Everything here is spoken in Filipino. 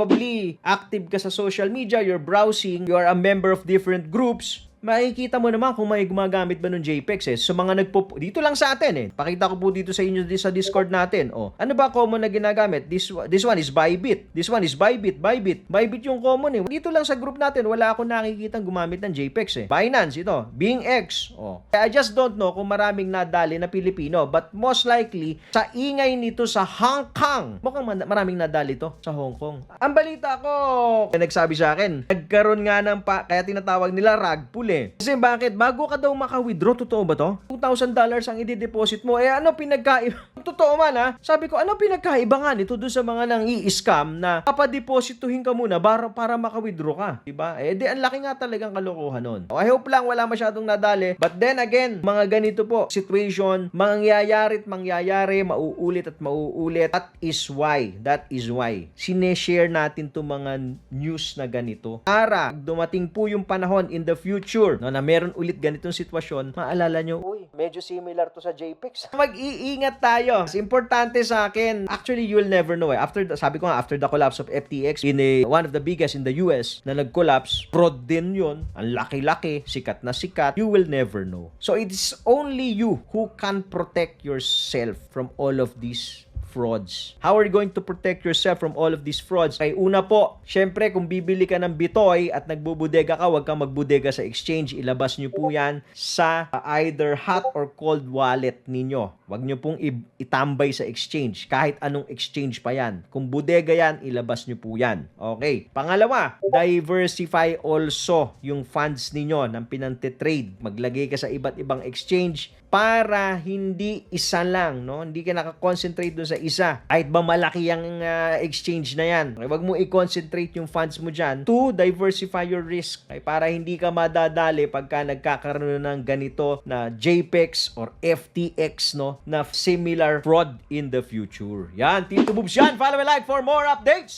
probably active ka sa social media, you're browsing, you are a member of different groups, makikita mo naman kung may gumagamit ba ng JPEGs eh. So mga dito lang sa atin eh. Pakita ko po dito sa inyo sa Discord natin. Oh, ano ba common na ginagamit? This one is Bybit. This one is Bybit. Bybit yung common eh. Dito lang sa group natin, wala akong nakikitang gumamit ng JPEGs eh. Binance ito, BingX. Oh. I just don't know kung maraming nadali na Pilipino, but most likely sa ingay nito sa Hong Kong, mukhang maraming nadali to sa Hong Kong. Ang balita ko, nagsabi sa akin, nagkaroon nga ng kaya tinatawag nila rug pull eh. Kasi bakit? Bago ka daw maka-withdraw, totoo ba to? $2,000 ang i-deposit mo. Eh ano pinagkaiba? Totoo man ha? Sabi ko, ano pinagkaiba nga nito doon sa mga nang i-scam na papadeposituhin ka muna para maka-withdraw ka? Diba? Eh di, ang laki nga talagang kalokohan nun. I hope lang wala masyadong nadali. But then again, mga ganito po, situation, mangyayari, mauulit at mauulit. That is why sineshare natin itong mga news na ganito. Para dumating po yung panahon in the future no, na meron ulit ganitong sitwasyon, maalala nyo, uy, medyo similar to sa JPEGs. Mag-iingat tayo. It's importante sa akin. Actually, you'll never know eh. Sabi ko nga, after the collapse of FTX in one of the biggest in the US na nag-collapse, fraud din yun. Ang laki-laki, sikat na sikat. You will never know. So, it's only you who can protect yourself from all of these frauds. How are you going to protect yourself from all of these frauds? Kaya una po, syempre kung bibili ka ng Bitoy at nagbubudega ka, huwag kang magbudega sa exchange. Ilabas nyo po yan sa either hot or cold wallet ninyo. Huwag nyo pong itambay sa exchange. Kahit anong exchange pa yan. Kung bodega yan, ilabas nyo po yan. Okay. Pangalawa, diversify also yung funds ninyo ng pinantitrade. Maglagay ka sa iba't ibang exchange para hindi isa lang, no? Hindi ka nakakonsentrate doon sa isa. Kahit ba malaki ang exchange na yan. Okay, wag mo i-concentrate yung funds mo dyan to diversify your risk. Okay, para hindi ka madadali pagka nagkakaroon ng ganito na JPEGs or FTX, no? Na similar fraud in the future. Yan, Tito Boobs yan. Follow and like for more updates!